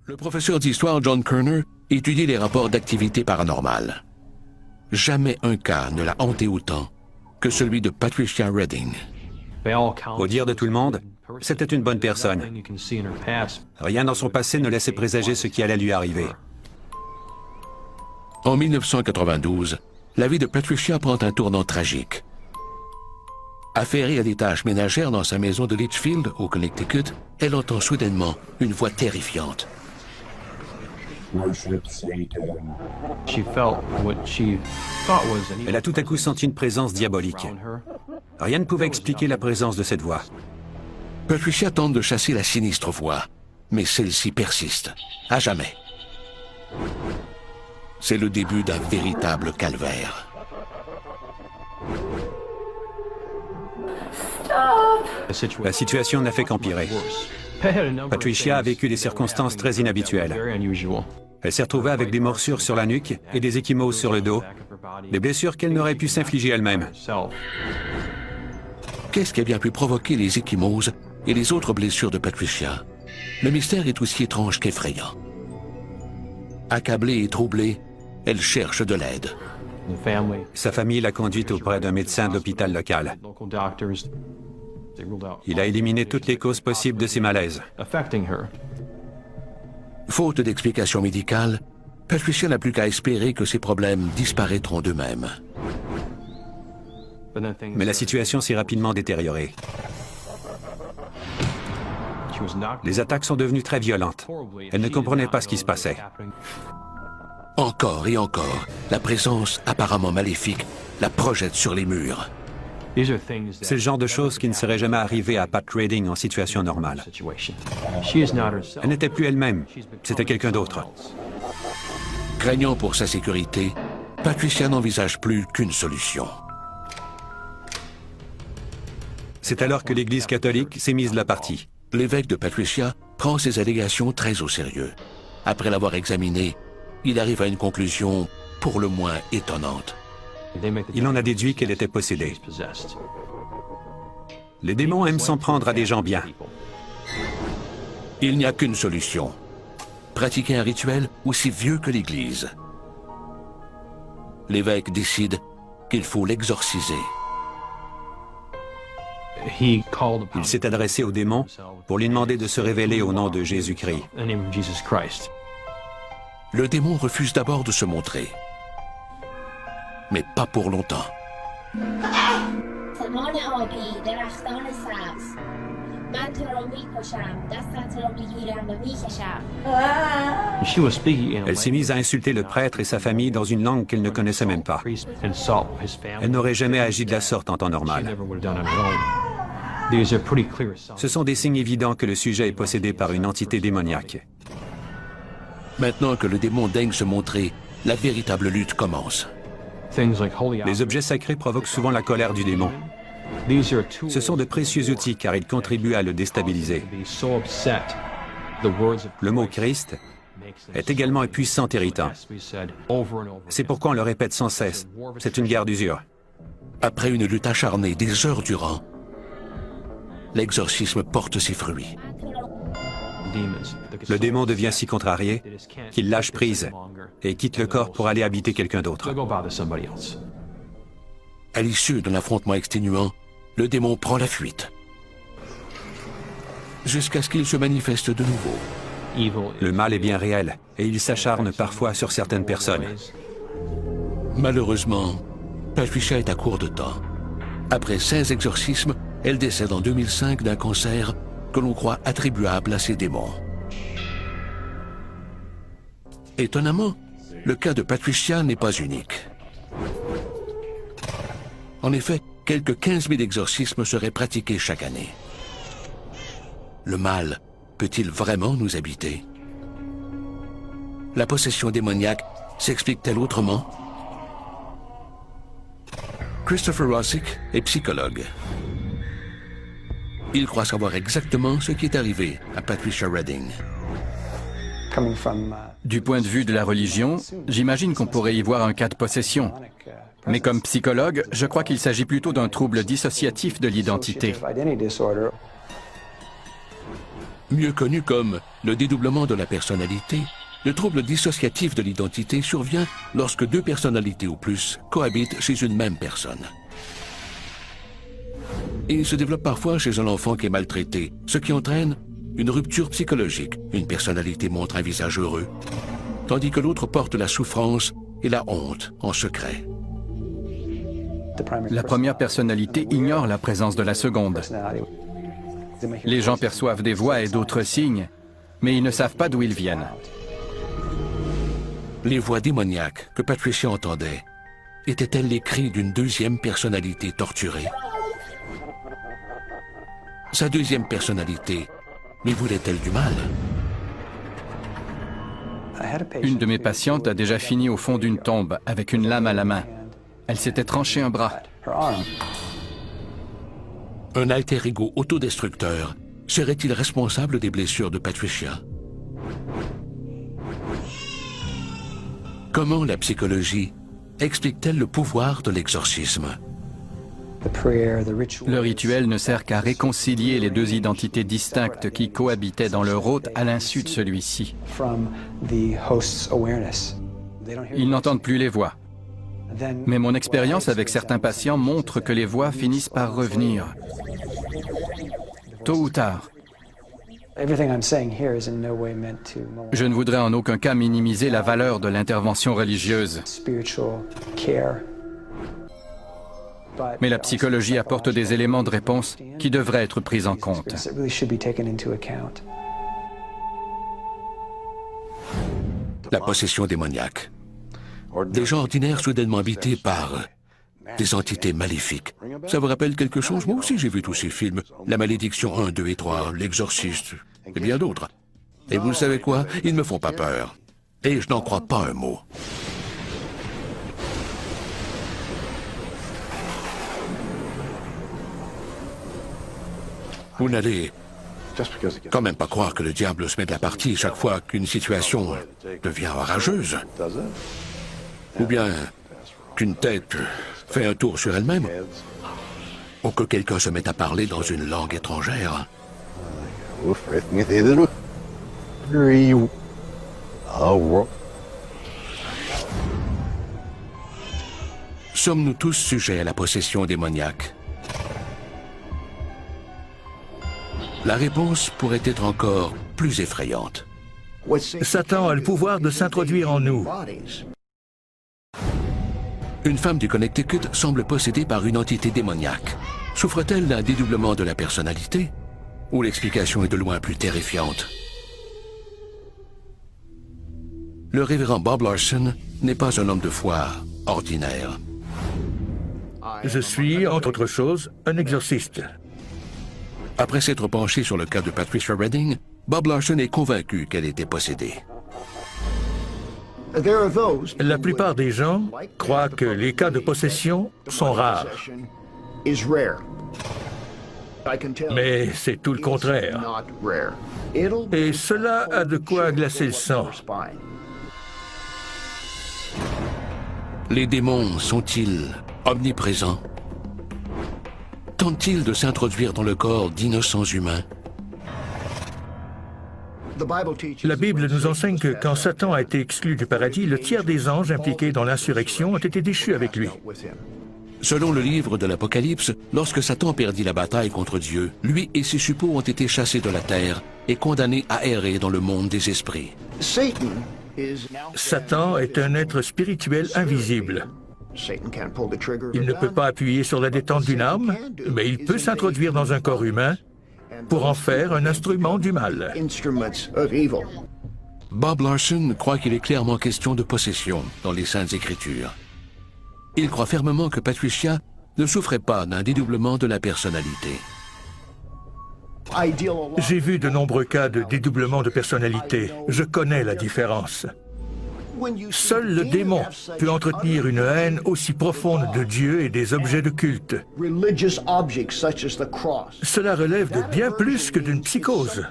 Le professeur d'histoire John Kerner étudie les rapports d'activité paranormale. Jamais un cas ne l'a hanté autant que celui de Patricia Redding. Au dire de tout le monde, c'était une bonne personne. Rien dans son passé ne laissait présager ce qui allait lui arriver. En 1992, la vie de Patricia prend un tournant tragique. Affairée à des tâches ménagères dans sa maison de Litchfield, au Connecticut, elle entend soudainement une voix terrifiante. Elle a tout à coup senti une présence diabolique. Rien ne pouvait expliquer la présence de cette voix. Patricia tente de chasser la sinistre voix, mais celle-ci persiste, à jamais. C'est le début d'un véritable calvaire. La situation n'a fait qu'empirer. Patricia a vécu des circonstances très inhabituelles. Elle s'est retrouvée avec des morsures sur la nuque et des ecchymoses sur le dos, des blessures qu'elle n'aurait pu s'infliger elle-même. Qu'est-ce qui a bien pu provoquer les ecchymoses et les autres blessures de Patricia? Le mystère est aussi étrange qu'effrayant. Accablée et troublée, elle cherche de l'aide. Sa famille l'a conduite auprès d'un médecin de l'hôpital local. Il a éliminé toutes les causes possibles de ses malaises. Faute d'explication médicale, Patricia n'a plus qu'à espérer que ses problèmes disparaîtront d'eux-mêmes. Mais la situation s'est rapidement détériorée. Les attaques sont devenues très violentes. Elle ne comprenait pas ce qui se passait. Encore et encore, la présence apparemment maléfique la projette sur les murs. C'est le genre de choses qui ne serait jamais arrivé à Pat Redding en situation normale. Elle n'était plus elle-même, c'était quelqu'un d'autre. Craignant pour sa sécurité, Patricia n'envisage plus qu'une solution. C'est alors que l'Église catholique s'est mise de la partie. L'évêque de Patricia prend ses allégations très au sérieux. Après l'avoir examinée, il arrive à une conclusion pour le moins étonnante. Il en a déduit qu'elle était possédée. Les démons aiment s'en prendre à des gens bien. Il n'y a qu'une solution. Pratiquer un rituel aussi vieux que l'Église. L'évêque décide qu'il faut l'exorciser. Il s'est adressé au démon pour lui demander de se révéler au nom de Jésus-Christ. Le démon refuse d'abord de se montrer. Mais pas pour longtemps. Elle s'est mise à insulter le prêtre et sa famille dans une langue qu'elle ne connaissait même pas. Elle n'aurait jamais agi de la sorte en temps normal. Ce sont des signes évidents que le sujet est possédé par une entité démoniaque. Maintenant que le démon daigne se montrer, la véritable lutte commence. Les objets sacrés provoquent souvent la colère du démon. Ce sont de précieux outils car ils contribuent à le déstabiliser. Le mot Christ est également un puissant irritant. C'est pourquoi on le répète sans cesse. C'est une guerre d'usure. Après une lutte acharnée des heures durant, l'exorcisme porte ses fruits. Le démon devient si contrarié qu'il lâche prise et quitte le corps pour aller habiter quelqu'un d'autre. À l'issue d'un affrontement exténuant, le démon prend la fuite. Jusqu'à ce qu'il se manifeste de nouveau. Le mal est bien réel et il s'acharne parfois sur certaines personnes. Malheureusement, Patricia est à court de temps. Après 16 exorcismes, elle décède en 2005 d'un cancer que l'on croit attribuable à ces démons. Étonnamment, le cas de Patricia n'est pas unique. En effet, quelques 15 000 exorcismes seraient pratiqués chaque année. Le mal peut-il vraiment nous habiter? La possession démoniaque s'explique-t-elle autrement? Christopher Rosick est psychologue. Il croit savoir exactement ce qui est arrivé à Patricia Redding. Du point de vue de la religion, j'imagine qu'on pourrait y voir un cas de possession. Mais comme psychologue, je crois qu'il s'agit plutôt d'un trouble dissociatif de l'identité. Mieux connu comme le dédoublement de la personnalité, le trouble dissociatif de l'identité survient lorsque deux personnalités ou plus cohabitent chez une même personne. Il se développe parfois chez un enfant qui est maltraité, ce qui entraîne une rupture psychologique. Une personnalité montre un visage heureux, tandis que l'autre porte la souffrance et la honte en secret. La première personnalité ignore la présence de la seconde. Les gens perçoivent des voix et d'autres signes, mais ils ne savent pas d'où ils viennent. Les voix démoniaques que Patricia entendait étaient-elles les cris d'une deuxième personnalité torturée? Sa deuxième personnalité lui voulait-elle du mal? Une de mes patientes a déjà fini au fond d'une tombe avec une lame à la main. Elle s'était tranché un bras. Un alter ego autodestructeur serait-il responsable des blessures de Patricia? Comment la psychologie explique-t-elle le pouvoir de l'exorcisme? Le rituel ne sert qu'à réconcilier les deux identités distinctes qui cohabitaient dans leur hôte à l'insu de celui-ci. Ils n'entendent plus les voix. Mais mon expérience avec certains patients montre que les voix finissent par revenir. Tôt ou tard. Je ne voudrais en aucun cas minimiser la valeur de l'intervention religieuse. Mais la psychologie apporte des éléments de réponse qui devraient être pris en compte. La possession démoniaque. Des gens ordinaires soudainement habités par des entités maléfiques. Ça vous rappelle quelque chose? Moi aussi j'ai vu tous ces films. La malédiction 1, 2 et 3, l'exorciste, et bien d'autres. Et vous savez quoi? Ils ne me font pas peur. Et je n'en crois pas un mot. Vous n'allez quand même pas croire que le diable se met de la partie chaque fois qu'une situation devient orageuse. Ou bien qu'une tête fait un tour sur elle-même. Ou que quelqu'un se mette à parler dans une langue étrangère. Sommes-nous tous sujets à la possession démoniaque? La réponse pourrait être encore plus effrayante. Satan a le pouvoir de s'introduire en nous. Une femme du Connecticut semble possédée par une entité démoniaque. Souffre-t-elle d'un dédoublement de la personnalité? Ou l'explication est de loin plus terrifiante? Le révérend Bob Larson n'est pas un homme de foi ordinaire. Je suis, entre autres choses, un exorciste. Après s'être penché sur le cas de Patricia Redding, Bob Larson est convaincu qu'elle était possédée. La plupart des gens croient que les cas de possession sont rares. Mais c'est tout le contraire. Et cela a de quoi glacer le sang. Les démons sont-ils omniprésents? Tentent-ils de s'introduire dans le corps d'innocents humains? La Bible nous enseigne que quand Satan a été exclu du paradis, le tiers des anges impliqués dans l'insurrection ont été déchus avec lui. Selon le livre de l'Apocalypse, lorsque Satan perdit la bataille contre Dieu, lui et ses suppôts ont été chassés de la terre et condamnés à errer dans le monde des esprits. Satan est un être spirituel invisible. Il ne peut pas appuyer sur la détente d'une arme, mais il peut s'introduire dans un corps humain pour en faire un instrument du mal. Bob Larson croit qu'il est clairement question de possession dans les Saintes Écritures. Il croit fermement que Patricia ne souffrait pas d'un dédoublement de la personnalité. J'ai vu de nombreux cas de dédoublement de personnalité. Je connais la différence. Seul le démon peut entretenir une haine aussi profonde de Dieu et des objets de culte. Cela relève de bien plus que d'une psychose.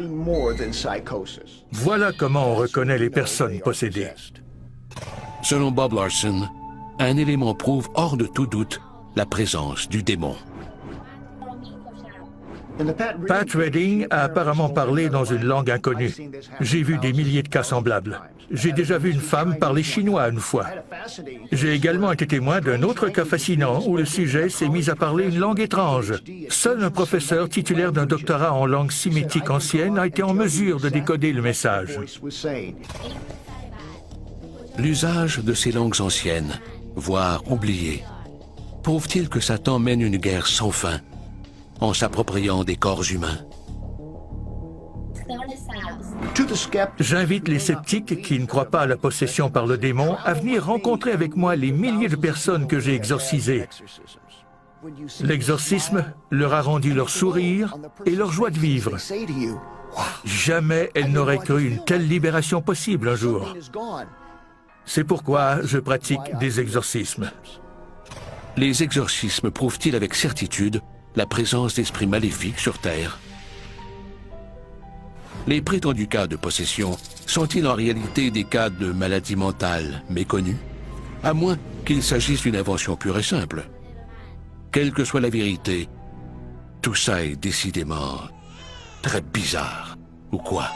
Voilà comment on reconnaît les personnes possédées. Selon Bob Larson, un élément prouve hors de tout doute la présence du démon. Pat Redding a apparemment parlé dans une langue inconnue. J'ai vu des milliers de cas semblables. J'ai déjà vu une femme parler chinois une fois. J'ai également été témoin d'un autre cas fascinant où le sujet s'est mis à parler une langue étrange. Seul un professeur titulaire d'un doctorat en langue sémitique ancienne a été en mesure de décoder le message. L'usage de ces langues anciennes, voire oubliées, prouve-t-il que Satan mène une guerre sans fin en s'appropriant des corps humains? J'invite les sceptiques qui ne croient pas à la possession par le démon à venir rencontrer avec moi les milliers de personnes que j'ai exorcisées. L'exorcisme leur a rendu leur sourire et leur joie de vivre. Jamais elles n'auraient cru une telle libération possible un jour. C'est pourquoi je pratique des exorcismes. Les exorcismes prouvent-ils avec certitude la présence d'esprits maléfiques sur Terre? Les prétendus cas de possession sont-ils en réalité des cas de maladie mentale méconnue? À moins qu'il s'agisse d'une invention pure et simple. Quelle que soit la vérité, tout ça est décidément très bizarre, ou quoi?